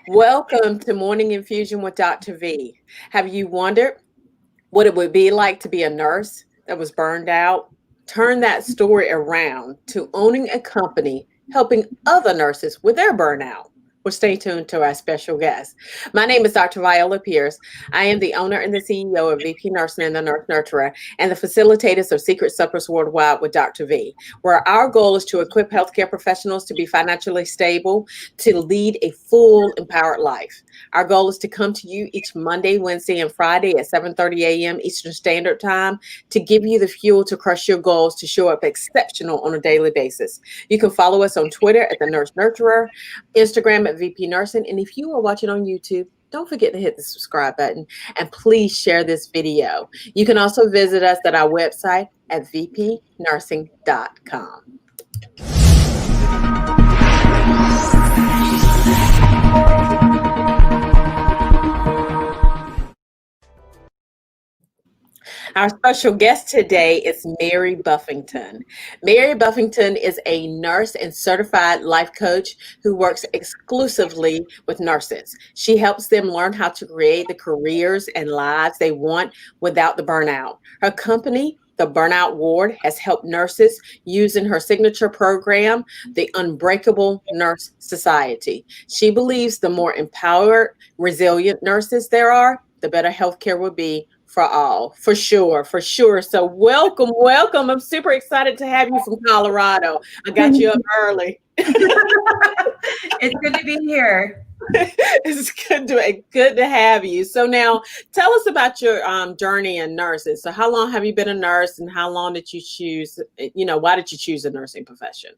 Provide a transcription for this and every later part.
Welcome to Morning Infusion with Dr. V. Have you wondered what it would be like to be a nurse that was burned out? Turn that story around to owning a company helping other nurses with their burnout. Well, stay tuned to our special guest. My name is Dr. Viola Pierce. I am the owner and the CEO of VP Nursing and the Nurse Nurturer and the facilitators of Secret Suppers Worldwide with Dr. V, where our goal is to equip healthcare professionals to be financially stable, to lead a full, empowered life. Our goal is to come to you each Monday, Wednesday, and Friday at 7:30 a.m. Eastern Standard Time to give you the fuel to crush your goals to show up exceptional on a daily basis. You can follow us on Twitter at the Nurse Nurturer, Instagram at VP Nursing, and if you are watching on YouTube, don't forget to hit the subscribe button and please share this video. You can also visit us at our website at vpnursing.com. Our special guest today is Mary Buffington. Mary Buffington is a nurse and certified life coach who works exclusively with nurses. She helps them learn how to create the careers and lives they want without the burnout. Her company, the Burnout Ward, has helped nurses using her signature program, the Unbreakable Nurse Society. She believes the more empowered, resilient nurses there are, the better healthcare will be for all, for sure, for sure. So welcome. I'm super excited to have you from Colorado. I got you up early. It's good to be here. It's good to have you. So now tell us about your journey in nursing. So how long have you been a nurse and how long did you choose, why did you choose a nursing profession?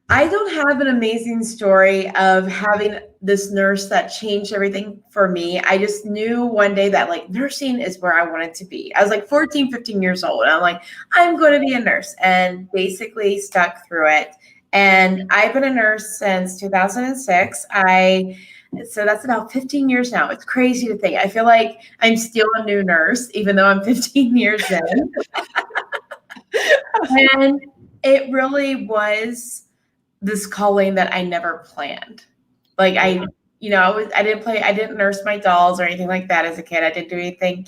I don't have an amazing story of having this nurse that changed everything for me. I just knew one day that nursing is where I wanted to be. I was 14, 15 years old. And I'm like, I'm going to be a nurse, and basically stuck through it. And I've been a nurse since 2006. So that's about 15 years now. It's crazy to think. I feel like I'm still a new nurse, even though I'm 15 years in. And it really was this calling that I never planned. I didn't nurse my dolls or anything like that as a kid. I didn't do anything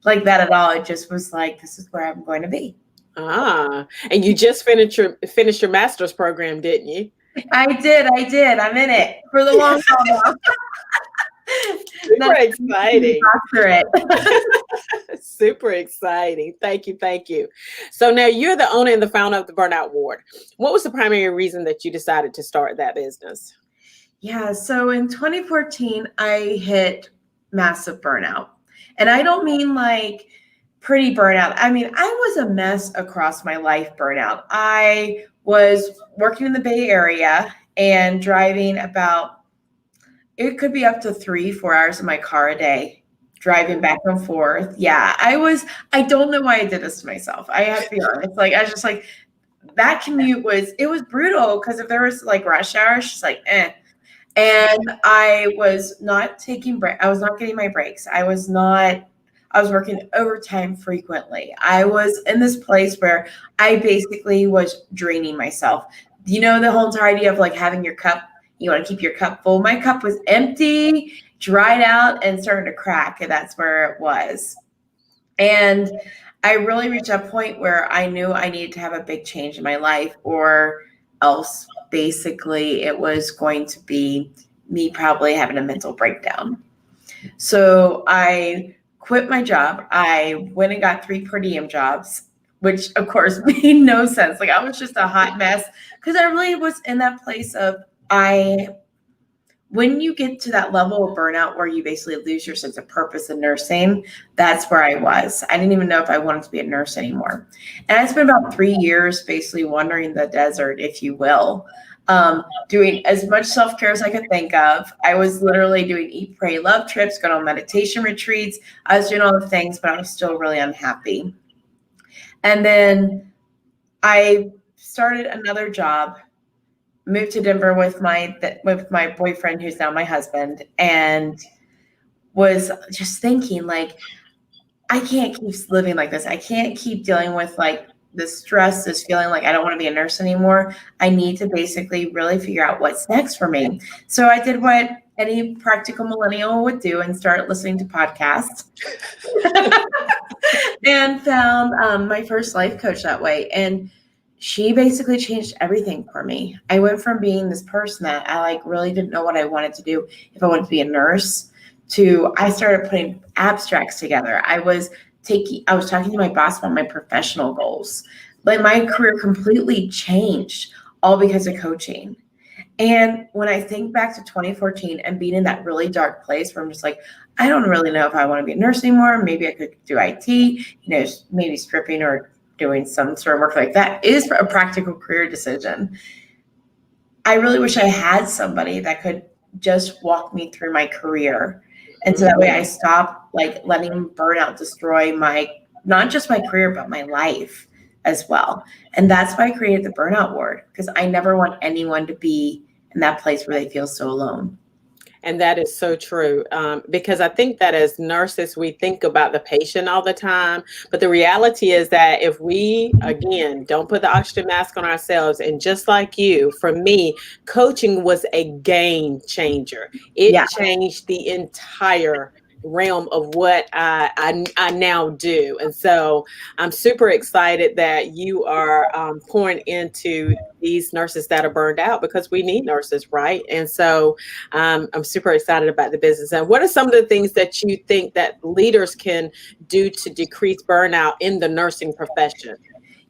like that at all. It just was this is where I'm going to be. And you just finished your master's program, didn't you? I did. I'm in it for the long haul now. Super exciting. Doctorate. Super exciting. Thank you. So now you're the owner and the founder of the Burnout Ward. What was the primary reason that you decided to start that business? Yeah. So in 2014, I hit massive burnout. And I don't mean pretty burnout. I mean, I was a mess across my life burnout. I was working in the Bay Area and driving it could be up to 3-4 hours in my car a day, driving back and forth. Yeah, I don't know why I did this to myself. I have to be honest. I was just that commute was brutal because if there was rush hour, it's just And I was not taking break. I was not getting my breaks. I was working overtime frequently. I was in this place where I basically was draining myself. The whole entire idea of having your cup, you want to keep your cup full. My cup was empty, dried out, and starting to crack. And that's where it was. And I really reached a point where I knew I needed to have a big change in my life, or else basically it was going to be me probably having a mental breakdown. So I quit my job. I went and got 3 per diem jobs, which of course made no sense. I was just a hot mess because I really was in that place of when you get to that level of burnout where you basically lose your sense of purpose in nursing, that's where I was. I didn't even know if I wanted to be a nurse anymore. And I spent about 3 years basically wandering the desert, if you will, doing as much self-care as I could think of. I was literally doing eat, pray, love trips, going on meditation retreats. I was doing all the things, but I was still really unhappy. And then I started another job, moved to Denver with my boyfriend, who's now my husband, and was just thinking I can't keep living like this. I can't keep dealing with this stress, this feeling like I don't want to be a nurse anymore. I need to basically really figure out what's next for me. So I did what any practical millennial would do and start listening to podcasts and found my first life coach that way. And she basically changed everything for me. I went from being this person that I like really didn't know what I wanted to do, if I wanted to be a nurse, to I started putting abstracts together. I was talking to my boss about my professional goals. Like my career completely changed all because of coaching. And when I think back to 2014 and being in that really dark place where I'm just like, I don't really know if I want to be a nurse anymore. Maybe I could do IT, maybe stripping or doing some sort of work like that is a practical career decision. I really wish I had somebody that could just walk me through my career. And so that way I stop like letting burnout destroy not just my career, but my life as well. And that's why I created the Burnout Ward, because I never want anyone to be in that place where they feel so alone. And that is so true, because I think that as nurses, we think about the patient all the time. But the reality is that if we, again, don't put the oxygen mask on ourselves, and just like you, for me, coaching was a game changer. It changed the entire realm of what I now do. And so I'm super excited that you are pouring into these nurses that are burned out, because we need nurses, right? And so I'm super excited about the business. And what are some of the things that you think that leaders can do to decrease burnout in the nursing profession?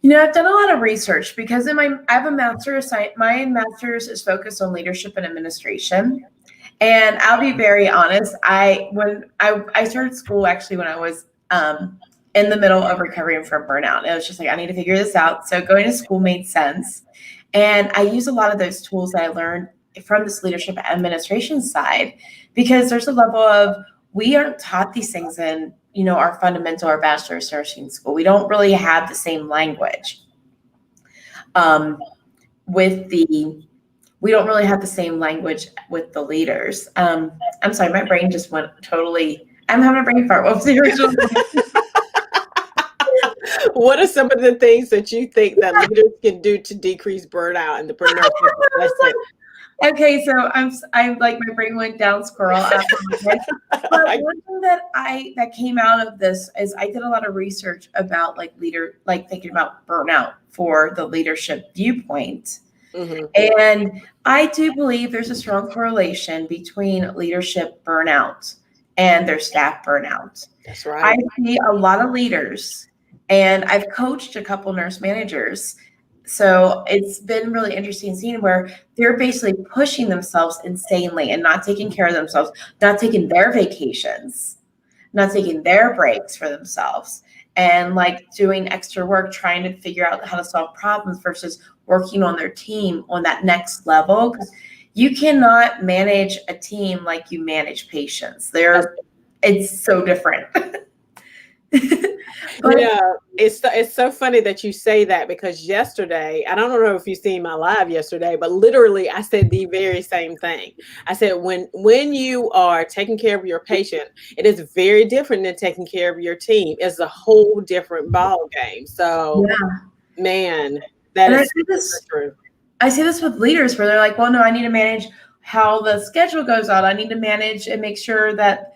I've done a lot of research because I have a master's. My master's is focused on leadership and administration. And I'll be very honest, when I started school actually when I was in the middle of recovering from burnout. And it was just like, I need to figure this out. So going to school made sense. And I use a lot of those tools that I learned from this leadership administration side, because there's a level of, we aren't taught these things in, our fundamental or bachelor's nursing school. We don't really have the same language we don't really have the same language with the leaders. I'm sorry, my brain just went totally, I'm having a brain fart. What was the original? What are some of the things that you think that leaders can do to decrease burnout in the nursing profession? Okay, so I'm like, my brain went down squirrel. But one thing that came out of this is I did a lot of research about thinking about burnout for the leadership viewpoint. Mm-hmm. And I do believe there's a strong correlation between leadership burnout and their staff burnout. That's right. I see a lot of leaders, and I've coached a couple nurse managers. So it's been really interesting seeing where they're basically pushing themselves insanely and not taking care of themselves, not taking their vacations, not taking their breaks for themselves, and like doing extra work, trying to figure out how to solve problems versus working on their team on that next level. Because you cannot manage a team like you manage patients. It's so different. Yeah, it's so funny that you say that, because yesterday, I don't know if you seen my live yesterday, but literally I said the very same thing. I said, when you are taking care of your patient, it is very different than taking care of your team. It's a whole different ball game. So, man, that is true. I see this with leaders where they're like, well, no, I need to manage how the schedule goes out. I need to manage and make sure that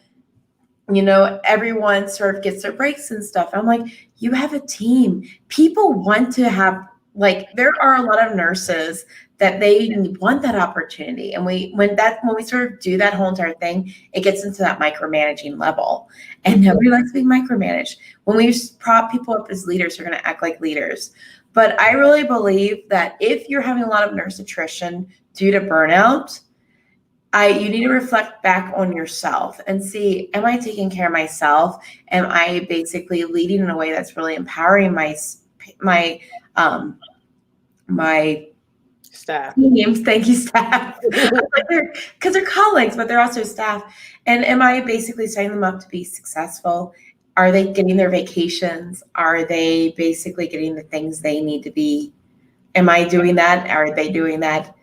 everyone sort of gets their breaks and stuff. I'm like, you have a team. People want to have, there are a lot of nurses that they want that opportunity. And when we sort of do that whole entire thing, it gets into that micromanaging level. And nobody likes being micromanaged. When we prop people up as leaders, they're going to act like leaders. But I really believe that if you're having a lot of nurse attrition due to burnout, you need to reflect back on yourself and see, am I taking care of myself? Am I basically leading in a way that's really empowering my staff? Teams, thank you, staff. Because they're colleagues, but they're also staff. And am I basically setting them up to be successful? Are they getting their vacations? Are they basically getting the things they need to be? Am I doing that? Are they doing that?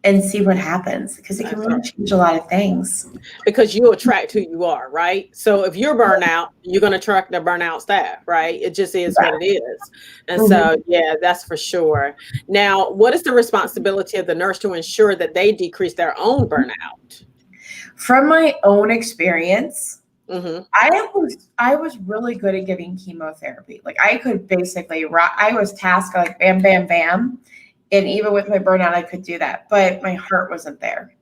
and see what happens, because it can That's really right. change a lot of things. Because you attract who you are, right? So if you're burnout, you're going to attract the burnout staff, right? It just is what it is. And Mhm. so, yeah, that's for sure. Now, what is the responsibility of the nurse to ensure that they decrease their own burnout? From my own experience, Hmm. I was really good at giving chemotherapy. Like I could basically I was tasked like bam, bam, bam. And even with my burnout, I could do that, but my heart wasn't there.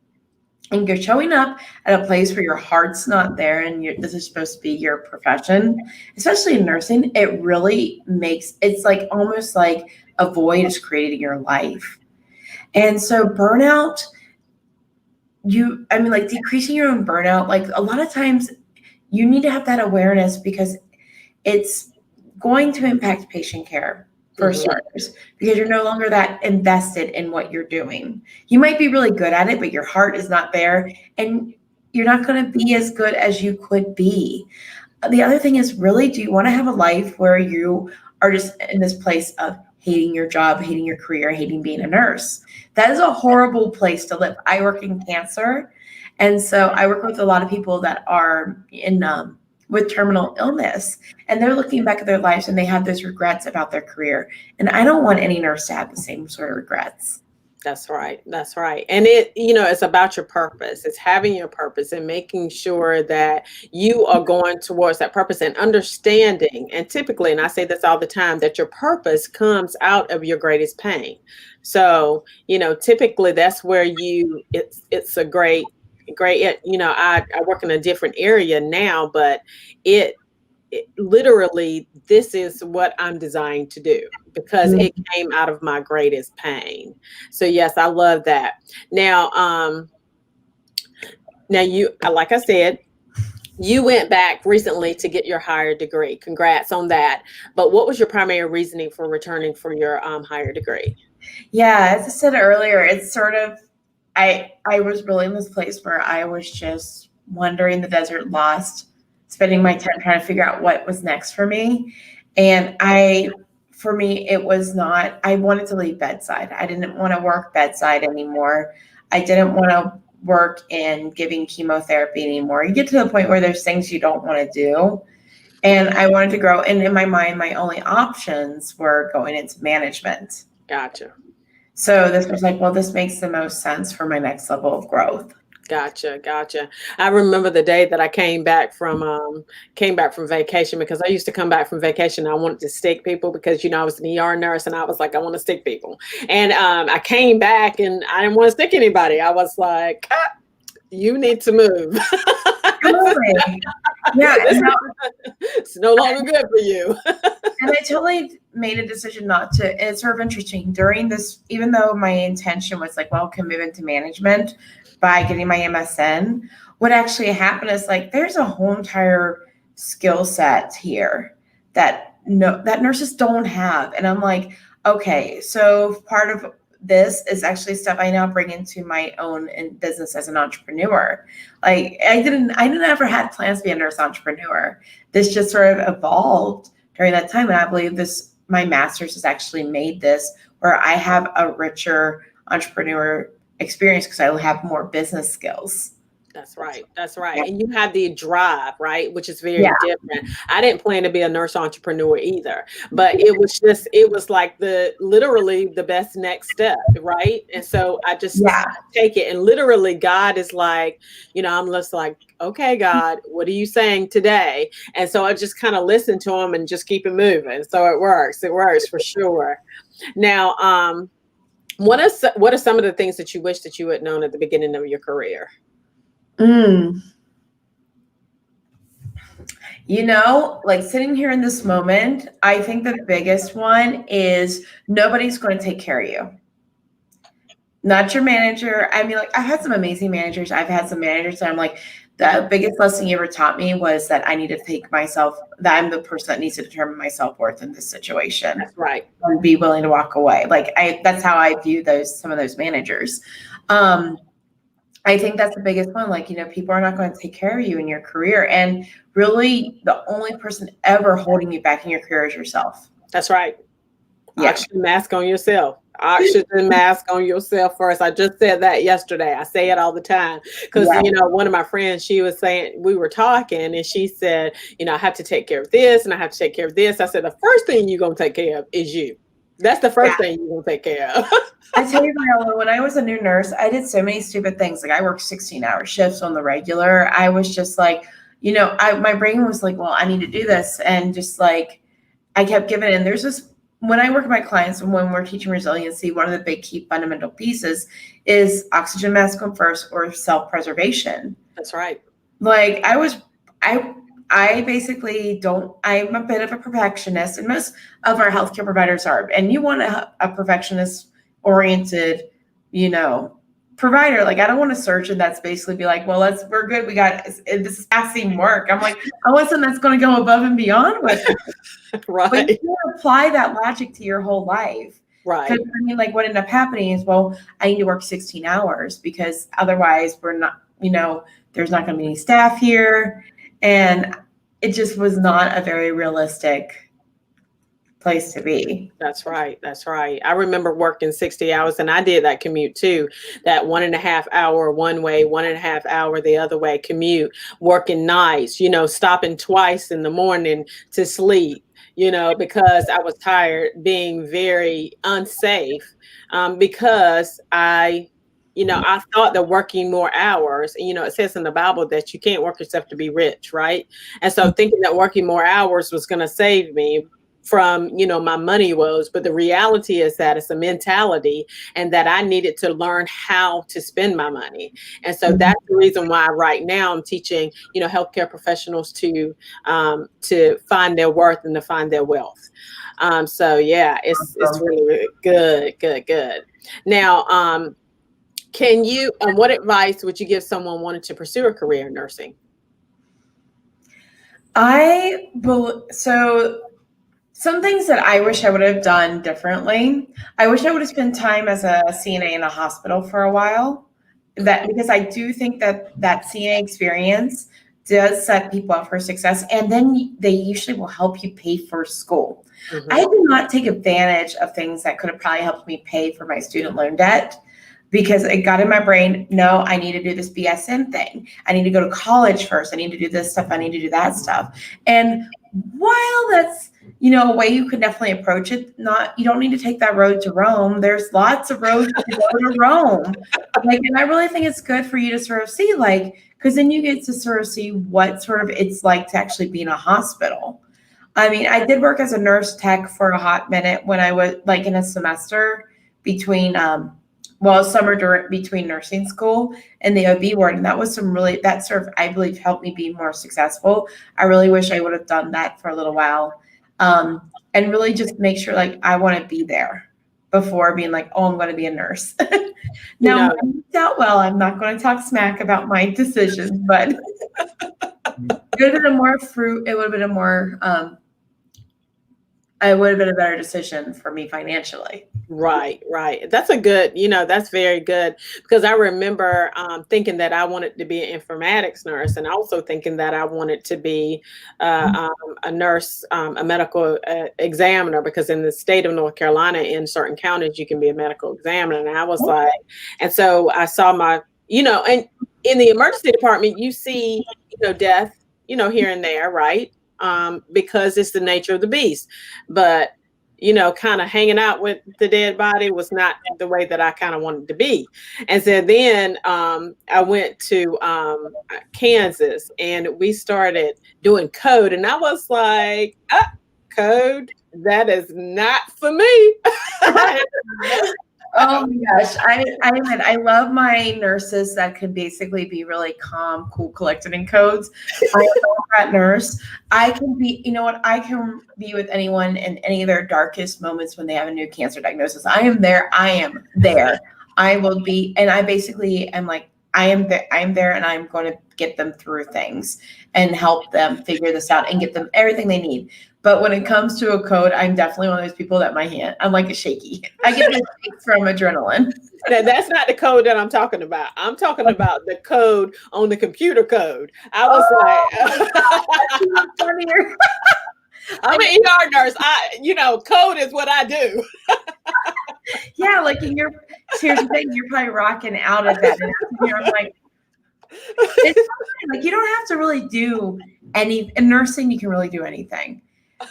And you're showing up at a place where your heart's not there, and this is supposed to be your profession, especially in nursing. It really makes it's like almost like a void is created in your life. And so burnout, I mean, like decreasing your own burnout, like a lot of times you need to have that awareness, because it's going to impact patient care for Hmm. starters, because you're no longer that invested in what you're doing. You might be really good at it, but your heart is not there, and you're not going to be as good as you could be. The other thing is, really, do you want to have a life where you are just in this place of hating your job, hating your career, hating being a nurse? That is a horrible place to live. I work in cancer, and so I work with a lot of people that are in with terminal illness, and they're looking back at their lives and they have those regrets about their career. And I don't want any nurse to have the same sort of regrets. That's right. That's right. And it's about your purpose. It's having your purpose and making sure that you are going towards that purpose and understanding. And typically, and I say this all the time, that your purpose comes out of your greatest pain. So, typically that's where it's a great, I work in a different area now, but it, literally, this is what I'm designed to do because it Mm. came out of my greatest pain. So yes, I love that. Now you, like I said, you went back recently to get your higher degree. Congrats on that. But what was your primary reasoning for returning for your higher degree? Yeah, as I said earlier, it's sort of I was really in this place where I was just wandering the desert, lost, spending my time trying to figure out what was next for me. And for me, it was not, I wanted to leave bedside. I didn't want to work bedside anymore. I didn't want to work in giving chemotherapy anymore. You get to the point where there's things you don't want to do. And I wanted to grow. And in my mind, my only options were going into management. Gotcha. So this was like, well, this makes the most sense for my next level of growth. Gotcha. I remember the day that I came back from vacation, because I used to come back from vacation and I wanted to stick people because I was an ER nurse and I was like, I want to stick people. And I came back and I didn't want to stick anybody. I was like, you need to move. Totally. Yeah. It's no longer good for you. And I totally made a decision not to. And it's sort of interesting during this, even though my intention was like, well, I can move into management by getting my MSN. What actually happened is like, there's a whole entire skill set here that nurses don't have. And I'm like, okay, so part of this is actually stuff I now bring into my own business as an entrepreneur. Like I didn't ever had plans to be a nurse entrepreneur. This just sort of evolved during that time. And I believe my master's has actually made this where I have a richer entrepreneur experience because I have more business skills. That's right. And you have the drive, right? Which is very Yeah. different. I didn't plan to be a nurse entrepreneur either, but it was like literally the best next step, right? And so I just take it, and literally God is like, I'm just like, okay, God, what are you saying today? And so I just kind of listen to him and just keep it moving. So it works for sure. Now, what are some of the things that you wish that you had known at the beginning of your career? Like sitting here in this moment, I think the biggest one is nobody's going to take care of you. Not your manager. I mean, like I've had some amazing managers. I've had some managers that I'm like, the biggest lesson you ever taught me was that I need to that I'm the person that needs to determine my self-worth in this situation. That's right. And be willing to walk away. Like that's how I view some of those managers. I think that's the biggest one. Like, people are not going to take care of you in your career. And really the only person ever holding you back in your career is yourself. That's right. Yeah. Mask on yourself. Oxygen mask on yourself first. I just said that yesterday. I say it all the time because, Yeah. one of my friends, she was saying, we were talking and she said, I have to take care of this and I have to take care of this. I said, the first thing you're going to take care of is you. That's the first thing you're going to take care of. I tell you, Viola, when I was a new nurse, I did so many stupid things. Like I worked 16-hour shifts on the regular. I was just like, my brain was like, well, I need to do this. And just like, I kept giving in. There's this, when I work with my clients and when we're teaching resiliency, one of the big key fundamental pieces is oxygen mask on first or self-preservation. That's right. Like I basically don't, I'm a bit of a perfectionist, and most of our healthcare providers are. And you want a perfectionist oriented, provider. Like I don't want a surgeon that's basically be like, well, we're good. We got, this is passing work. I'm like, I want someone that's going to go above and beyond with it. Right. But you can't apply that logic to your whole life. Right. Because like what ended up happening is, well, I need to work 16 hours because otherwise we're not, there's not going to be any staff here. And it just was not a very realistic place to be. That's right. That's right. I remember working 60 hours and I did that commute too. That 1.5 hour one way, 1.5 hour the other way commute, working nights, stopping twice in the morning to sleep, because I was tired, being very unsafe, because I thought that working more hours, it says in the Bible that you can't work yourself to be rich, right? And so thinking that working more hours was going to save me from, my money woes. But the reality is that it's a mentality and that I needed to learn how to spend my money. And so that's the reason why right now I'm teaching, healthcare professionals to find their worth and to find their wealth. So yeah, it's really good. Now, can you, what advice would you give someone wanting to pursue a career in nursing? So some things that I wish I would have done differently. I wish I would have spent time as a CNA in a hospital for a while. Because I do think that CNA experience does set people up for success, and then they usually will help you pay for school. Mm-hmm. I did not take advantage of things that could have probably helped me pay for my student loan debt, because it got in my brain, no, I need to do this BSN thing. I need to go to college first. I need to do this stuff. I need to do that stuff. And while that's, a way you could definitely approach it, you don't need to take that road to Rome. There's lots of roads to go to Rome. And I really think it's good for you to sort of see, because then you get to sort of see what sort of it's like to actually be in a hospital. I mean, I did work as a nurse tech for a hot minute when I was in a semester between, summer between nursing school and the OB ward. And that was that sort of, I believe, helped me be more successful. I really wish I would have done that for a little while. And really just make sure I want to be there before being like, oh, I'm going to be a nurse. Now, I worked out well. I'm not going to talk smack about my decisions, but it would have been more fruit. It would have been it would have been a better decision for me financially. Right. That's that's very good, because I remember thinking that I wanted to be an informatics nurse, and also thinking that I wanted to be a nurse, a medical examiner, because in the state of North Carolina, in certain counties, you can be a medical examiner. And I was and so I saw and in the emergency department, you see, death, here and there, right? Because it's the nature of the beast. But, kind of hanging out with the dead body was not the way that I kind of wanted to be. And so then I went to Kansas, and we started doing code. And I was like, code, that is not for me. Oh my gosh. I love my nurses that can basically be really calm, cool, collected in codes. I love that nurse. I can be, I can be with anyone in any of their darkest moments when they have a new cancer diagnosis. I am there. I will be, and I basically am like, I am there, and I'm going to get them through things and help them figure this out and get them everything they need. But when it comes to a code, I'm definitely one of those people that I'm like a shaky. I get the shakes from adrenaline. That's not the code that I'm talking about. I'm talking about the code on the computer code. I was like, that's funnier. I'm an ER nurse. Code is what I do. Yeah, like in your seriously, you're probably rocking out at that. And I'm like, it's fine. Like you don't have to really do any in nursing. You can really do anything.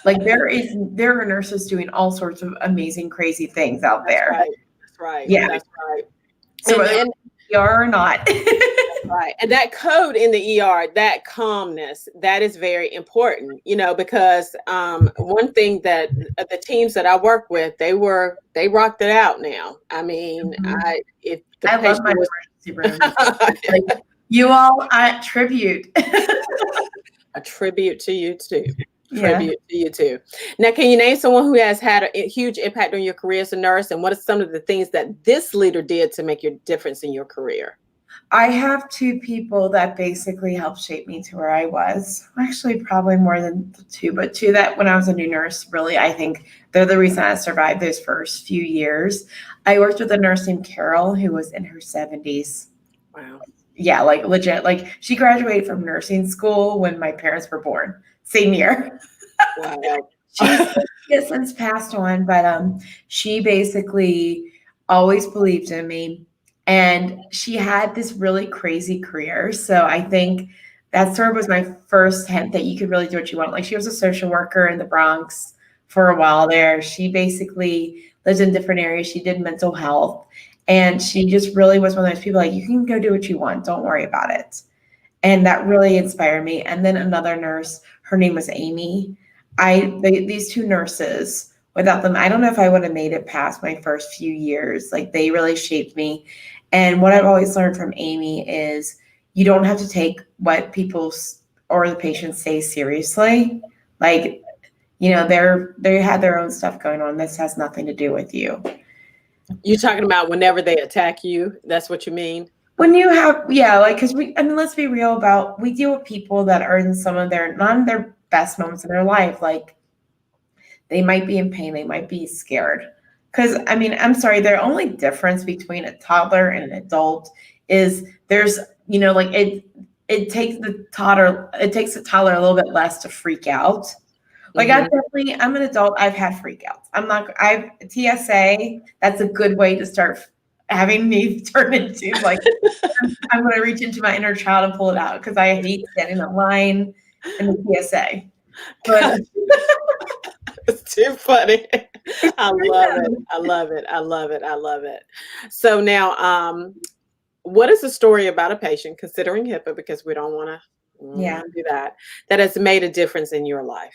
Like there are nurses doing all sorts of amazing, crazy things out That's there. right. That's right. Yeah. That's right. So whether you are or not. Right. And that code in the ER, that calmness, that is very important, because one thing that the teams that I work with, they rocked it out now. I mean, if the I love patient my was emergency room. Like, you all tribute. a tribute to you too. Yeah. Tribute to you too. Now, can you name someone who has had a huge impact on your career as a nurse? And what are some of the things that this leader did to make your difference in your career? I have two people that basically helped shape me to where I was. Actually, probably more than two, but two that when I was a new nurse, really, I think they're the reason I survived those first few years. I worked with a nurse named Carol who was in her 70s. Wow. Yeah, like legit. Like she graduated from nursing school when my parents were born. Same year. Wow. She's since passed on, but she basically always believed in me. And she had this really crazy career. So I think that sort of was my first hint that you could really do what you want. Like she was a social worker in the Bronx for a while there. She basically lived in different areas. She did mental health. And she just really was one of those people like, you can go do what you want. Don't worry about it. And that really inspired me. And then another nurse, her name was Amy. These two nurses, without them, I don't know if I would have made it past my first few years. Like they really shaped me. And what I've always learned from Amy is you don't have to take what people or the patients say seriously. Like, they had their own stuff going on. This has nothing to do with you. You're talking about whenever they attack you. That's what you mean? When you have, because let's be real we deal with people that are in not in their best moments in their life. Like they might be in pain. They might be scared. Because, I'm sorry, the only difference between a toddler and an adult is there's, it takes the toddler a little bit less to freak out. Like I'm an adult. I've had freakouts. TSA, that's a good way to start having me turn into like, I'm going to reach into my inner child and pull it out because I hate standing in line in the TSA. But it's too funny. I love it. So now, what is the story about a patient, considering HIPAA, because we don't want to do that has made a difference in your life?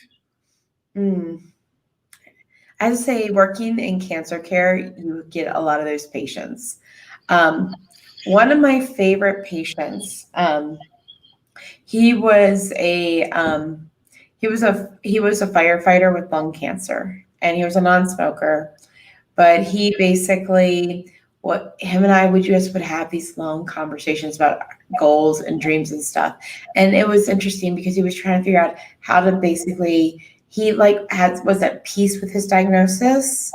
I'd say working in cancer care, you get a lot of those patients. One of my favorite patients, he was a firefighter with lung cancer, and he was a non-smoker. But he basically, him and I would have these long conversations about goals and dreams and stuff. And it was interesting because he was trying to figure out how to basically, he was at peace with his diagnosis,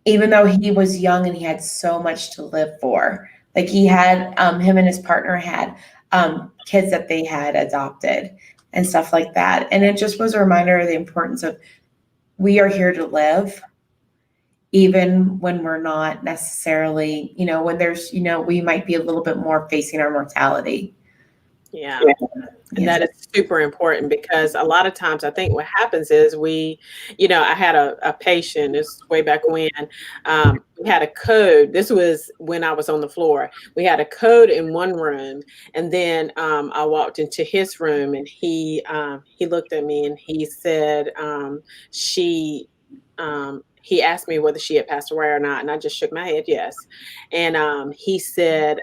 even though he was young and he had so much to live for. Like he had, him and his partner had kids that they had adopted and stuff like that. And it just was a reminder of the importance of we are here to live, even when we're not necessarily, when there's, we might be a little bit more facing our mortality. Yeah. And that is super important because a lot of times I think what happens is I had a patient, this way back when, we had a code. This was when I was on the floor. We had a code in one room, and then I walked into his room, and he looked at me and he said, he asked me whether she had passed away or not, and I just shook my head, yes. And he said,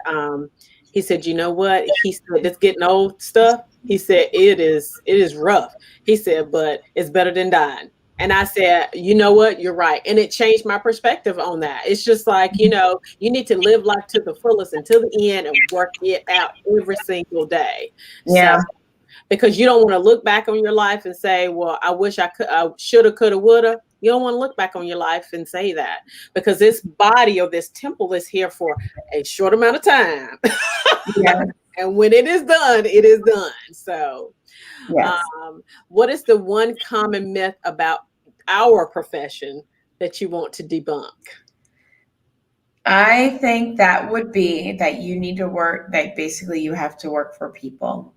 you know what? He said, this getting old stuff. He said, it is rough. He said, but it's better than dying. And I said, you know what? You're right. And it changed my perspective on that. It's just like, you need to live life to the fullest until the end and work it out every single day. Yeah. So, because you don't want to look back on your life and say, well, I wish I shoulda, coulda, woulda. You don't want to look back on your life and say that, because this body or this temple is here for a short amount of time. Yeah. And when it is done, it is done. So, Yes. what is the one common myth about our profession that you want to debunk? I think that would be that you need to work, that basically you have to work for people.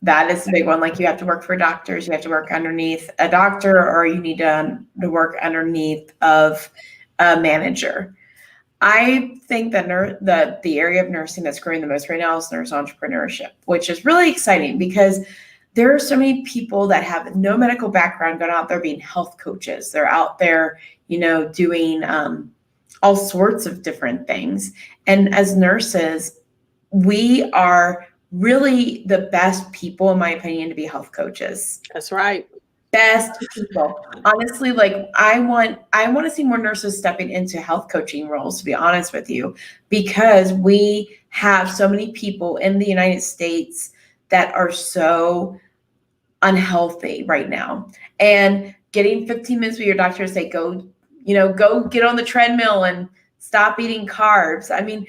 That is the big one. Like you have to work for doctors, you have to work underneath a doctor, or you need to work underneath of a manager. I think that the area of nursing that's growing the most right now is nurse entrepreneurship, which is really exciting because there are so many people that have no medical background going out there being health coaches. They're out there, doing all sorts of different things. And as nurses, we are really the best people, in my opinion, to be health coaches. That's right. Best people. Honestly, like I want to see more nurses stepping into health coaching roles, to be honest with you, because we have so many people in the United States that are so unhealthy right now. And getting 15 minutes with your doctor to say, go get on the treadmill and stop eating carbs. I mean,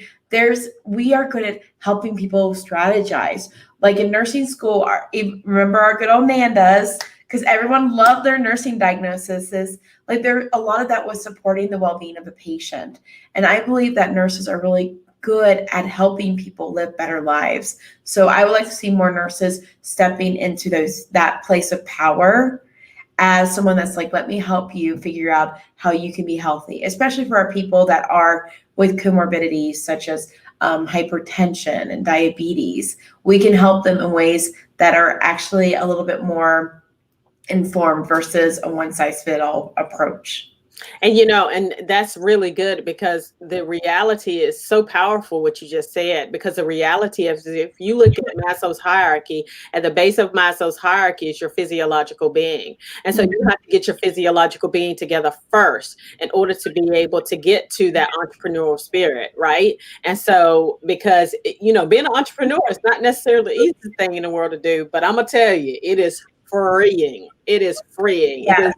we are good at helping people strategize. Like in nursing school, remember our good old Nandas, because everyone loved their nursing diagnoses. Like a lot of that was supporting the well-being of the patient. And I believe that nurses are really good at helping people live better lives. So I would like to see more nurses stepping into that place of power as someone that's like, let me help you figure out how you can be healthy, especially for our people that are with comorbidities such as hypertension and diabetes. We can help them in ways that are actually a little bit more informed versus a one-size-fits-all approach. And and that's really good, because the reality is so powerful, what you just said, because the reality is, if you look at Maslow's hierarchy, at the base of Maslow's hierarchy is your physiological being. And so you have to get your physiological being together first in order to be able to get to that entrepreneurial spirit, right? And so, because, being an entrepreneur is not necessarily the easiest thing in the world to do, but I'm going to tell you, it is freeing. It is freeing. Yeah.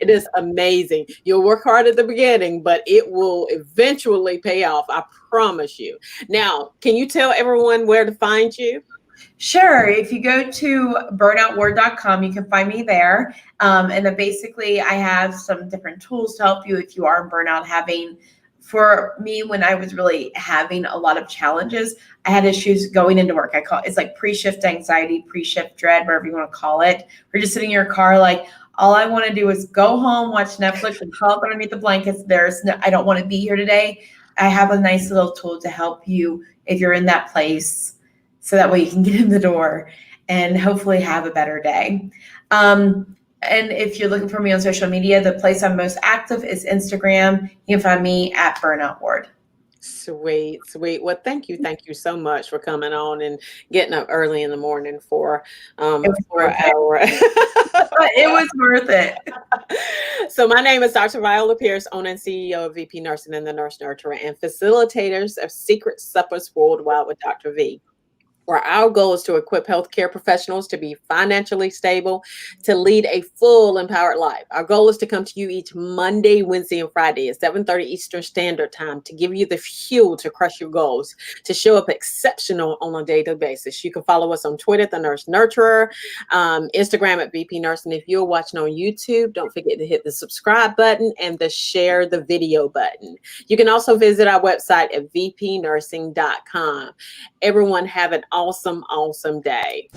It is amazing. You'll work hard at the beginning, but it will eventually pay off. I promise you. Now, can you tell everyone where to find you? Sure. If you go to burnoutword.com, you can find me there. And then basically I have some different tools to help you if you are in burnout. For me, when I was really having a lot of challenges, I had issues going into work. It's like pre-shift anxiety, pre-shift dread, whatever you want to call it. Or just sitting in your car, like, all I want to do is go home, watch Netflix, and curl up underneath the blankets. I don't want to be here today. I have a nice little tool to help you if you're in that place, so that way you can get in the door and hopefully have a better day. And if you're looking for me on social media, the place I'm most active is Instagram. You can find me at Burnout Ward. Sweet. Well, thank you so much for coming on and getting up early in the morning for an hour. It was worth it. So my name is Dr. Viola Pierce, owner and CEO of VP Nursing and the Nurse Nurturer, and facilitators of Secret Suppers Worldwide with Dr. V, where our goal is to equip healthcare professionals to be financially stable, to lead a full, empowered life. Our goal is to come to you each Monday, Wednesday, and Friday at 7:30 Eastern Standard Time to give you the fuel to crush your goals, to show up exceptional on a daily basis. You can follow us on Twitter, The Nurse Nurturer, Instagram at VP Nurse. And if you're watching on YouTube, don't forget to hit the subscribe button and the share the video button. You can also visit our website at vpnursing.com. Everyone have an awesome day.